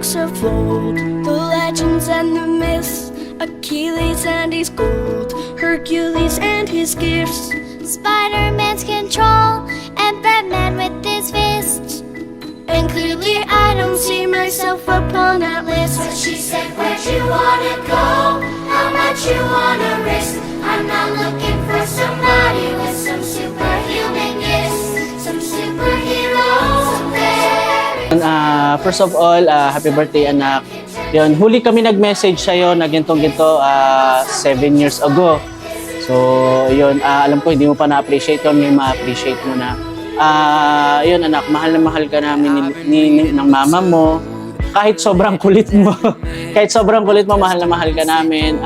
books of old, the legends and the myths, Achilles and his gold, Hercules and his gifts, Spider-Man's control, and Batman with his fist. and clearly I don't see myself upon that list. So she said, where'd you wanna go? How much you wanna risk? I'm not looking for somebody with some superhuman gifts, some superheroes. First of all, happy birthday anak. Yun, huli kami nag-message sa'yo na ginto 7 years ago. So, yun, alam ko hindi mo pa na-appreciate yun, may ma-appreciate mo na. Yun anak, mahal na mahal ka namin ng mama mo. Kahit sobrang kulit mo, mahal na mahal ka namin.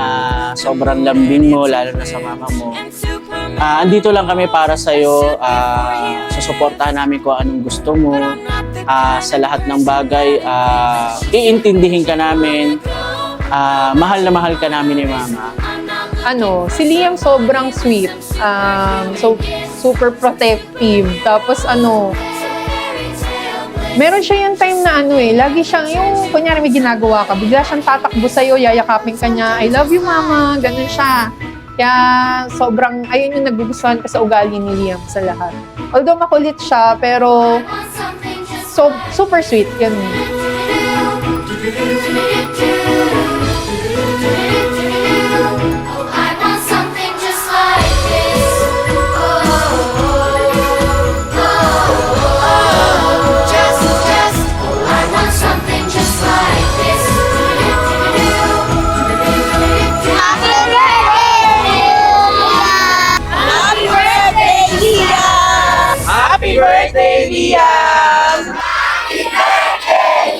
Sobrang lambing mo, lalo na sa mama mo. Andito lang kami para sa'yo, susuportahan namin kung anong gusto mo. Sa lahat ng bagay, iintindihin ka namin. Mahal na mahal ka namin ni mama. Si Liam sobrang sweet. So, super protective. Tapos meron siya yung time na lagi siyang, yung kunyari may ginagawa ka, bigla siyang tatakbo sa'yo, yayakapin ka niya, I love you mama, ganun siya. Kaya sobrang, ayun yung nagugustuhan ko sa ugali ni Liam sa lahat. Although makulit siya, pero super sweet, yun. Happy birthday, Liam! Happy birthday!